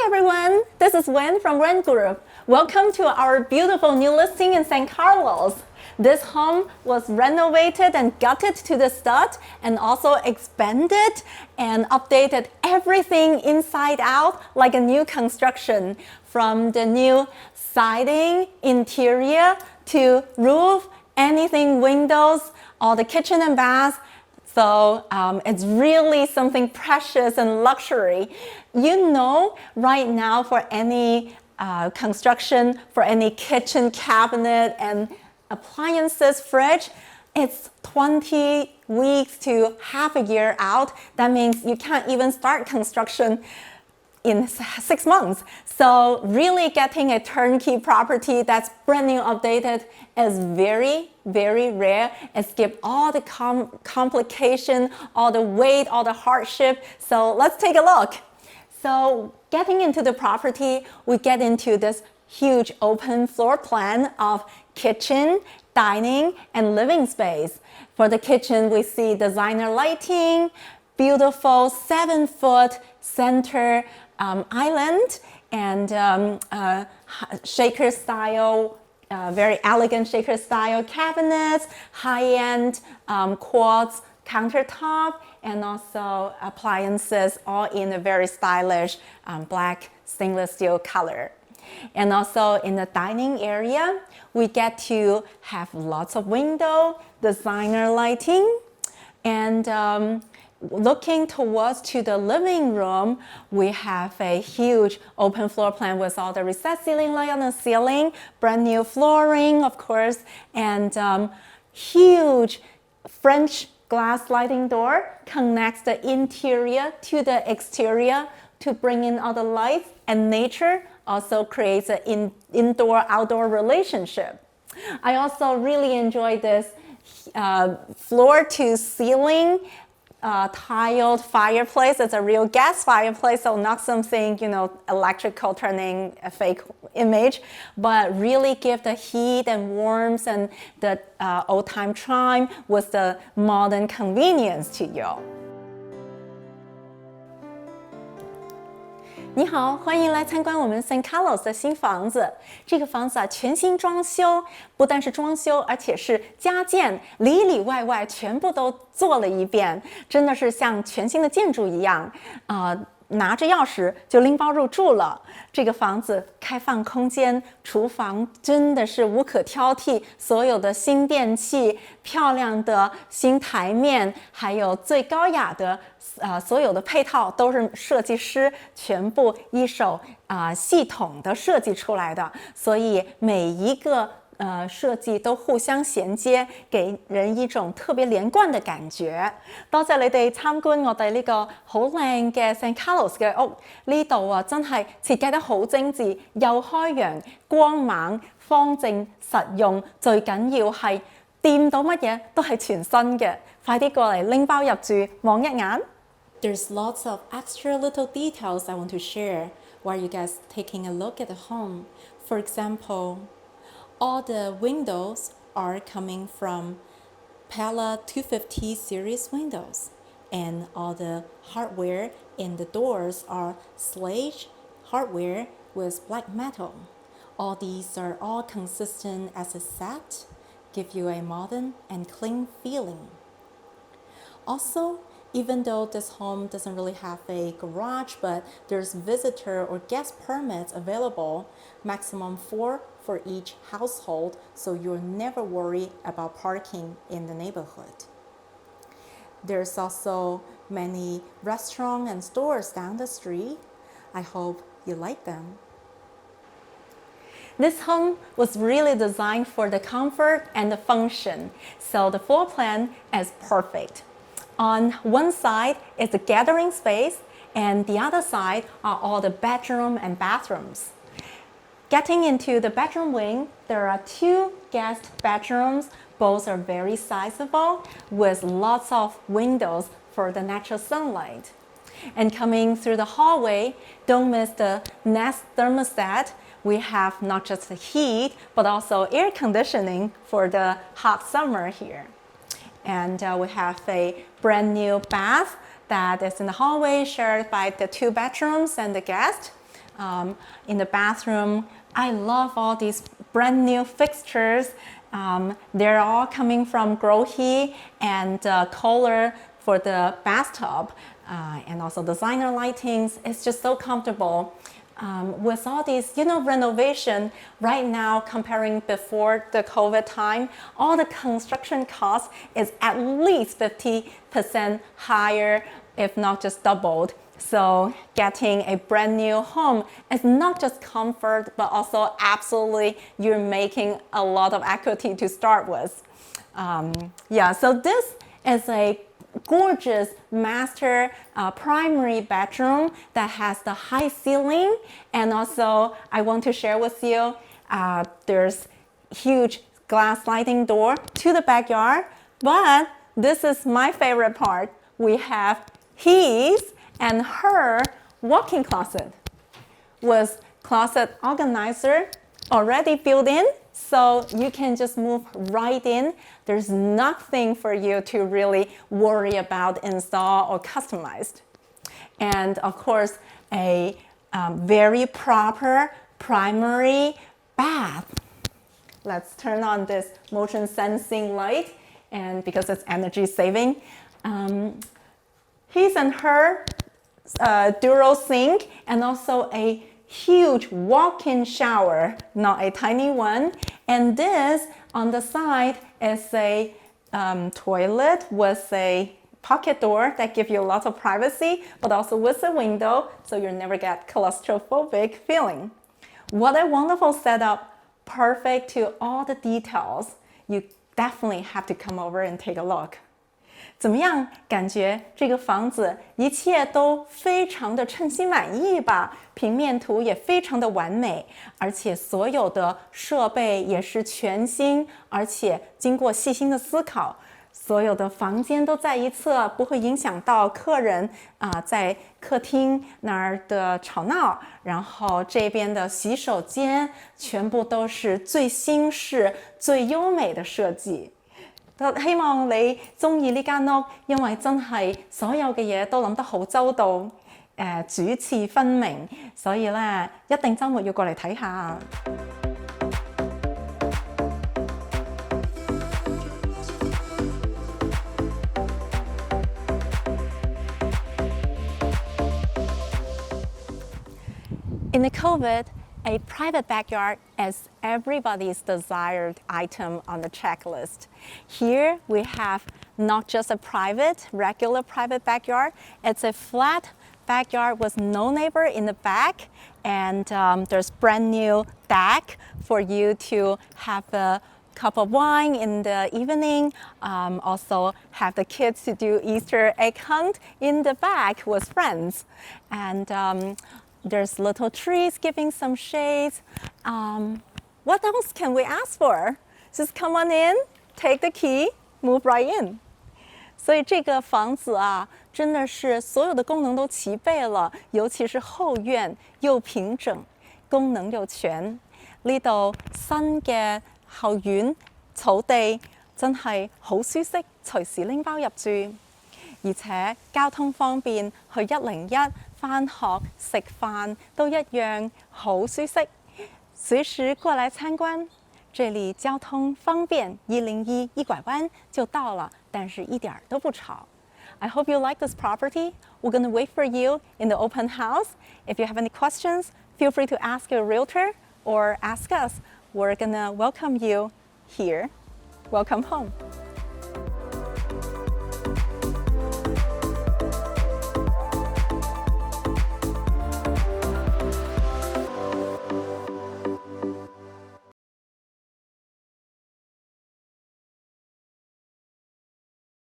Hi everyone, this is Wen from Wen Group. Welcome to our beautiful new listing in San Carlos. This home was renovated and gutted to the stud and also expanded and updated everything inside out like a new construction, from the new siding, interior to roof, anything windows, all the kitchen and bath. So it's really something precious and luxury. You know, right now for any construction, for any kitchen cabinet and appliances, fridge, it's 20 weeks to half a year out. That means you can't even start construction in 6 months. So really getting a turnkey property that's brand new updated is very, very rare. It skips all the complication, all the weight, all the hardship. So let's take a look. So getting into the property, we get into this huge open floor plan of kitchen, dining, and living space. For the kitchen, we see designer lighting, beautiful 7-foot center island, and shaker style, very elegant shaker style cabinets, high-end quartz countertop, and also appliances, all in a very stylish black stainless steel color. And also in the dining area, we get to have lots of window, designer lighting, and looking towards to the living room, we have a huge open floor plan with all the recessed ceiling light on the ceiling, brand new flooring, of course, and huge French glass sliding door connects the interior to the exterior to bring in all the lights, and nature also creates an indoor-outdoor relationship. I also really enjoy this floor-to-ceiling tiled fireplace. It's a real gas fireplace, so not something, electrical turning a fake image, but really give the heat and warmth and the old-time charm with the modern convenience to you. 你好，欢迎来参观我们 St Carlos 的新房子。这个房子全新装修，不但是装修，而且是加建，里里外外全部都做了一遍，真的是像全新的建筑一样。拿着钥匙就拎包入住了。这个房子开放空间，厨房真的是无可挑剔，所有的新电器、漂亮的新台面，还有最高雅的所有的配套都是设计师全部一手系统的设计出来的，所以每一个設計都互相銜接，給人一種特別連貫嘅感覺。多謝你哋參觀我哋呢個好靚嘅 St Carlos 嘅屋，呢度真係設計得好精緻，又開揚、光猛、方正、實用，最緊要係掂到乜嘢都係全新嘅。快啲過嚟拎包入住，望一眼。There's lots of extra little details I want to share while you guys taking a look at the home. For example, all the windows are coming from Pella 250 series windows, and all the hardware in the doors are Schlage hardware with black metal. All these are all consistent as a set, give you a modern and clean feeling. Also, even though this home doesn't really have a garage, but there's visitor or guest permits available, maximum 4 for each household, so you'll never worry about parking in the neighborhood. There's also many restaurants and stores down the street. I hope you like them. This home was really designed for the comfort and the function, so the floor plan is perfect. On one side is the gathering space, and the other side are all the bedroom and bathrooms. Getting into the bedroom wing, there are 2 guest bedrooms. Both are very sizable with lots of windows for the natural sunlight. And coming through the hallway, don't miss the Nest thermostat. We have not just the heat, but also air conditioning for the hot summer here. And we have a brand new bath that is in the hallway shared by the 2 bedrooms and the guest. In the bathroom, I love all these brand new fixtures. They're all coming from Grohe and Kohler for the bathtub, and also designer lightings. It's just so comfortable. With all these, renovation right now, comparing before the COVID time, all the construction cost is at least 50% higher, if not just doubled. So getting a brand new home is not just comfort, but also absolutely you're making a lot of equity to start with. So this is a gorgeous master primary bedroom that has the high ceiling, and also I want to share with you there's huge glass sliding door to the backyard, but this is my favorite part. We have his and her walk-in closet with closet organizer already built in, so you can just move right in. There's nothing for you to really worry about install or customized. And of course, a very proper primary bath. Let's turn on this motion sensing light, and because it's energy saving. His and her dual sink, and also a huge walk-in shower, not a tiny one. And this on the side is a toilet with a pocket door that gives you a lot of privacy, but also with a window, so you never get claustrophobic feeling. What a wonderful setup, perfect to all the details. You definitely have to come over and take a look. 怎么样？感觉这个房子一切都非常的称心满意吧？平面图也非常的完美，而且所有的设备也是全新，而且经过细心的思考。所有的房间都在一侧，不会影响到客人在客厅那儿的吵闹。然后这边的洗手间全部都是最新式、最優美的設計。希望你中意呢間屋，因為真係所有嘅嘢都諗得好周到，主次分明，所以咧一定週末要過嚟睇下。In the COVID, a private backyard is everybody's desired item on the checklist. Here we have not just a regular private backyard, it's a flat backyard with no neighbor in the back, and there's brand new deck for you to have a cup of wine in the evening, also have the kids to do Easter egg hunt in the back with friends. And there's little trees giving some shades. What else can we ask for? Just come on in, take the key, move right in. 所以这个房子啊，真的是所有的功能都齐備了，尤其是後院又平整，功能又全。呢度新嘅後院草地真係好舒適，隨時拎包入住，而且交通方便，去101返學食飯都一樣好舒適，隨時過來參觀。這裡交通方便，101一拐彎就到了，但是一點都不吵。I hope you like this property. We're going to wait for you in the open house. If you have any questions, feel free to ask your realtor or ask us. We're going to welcome you here. Welcome home.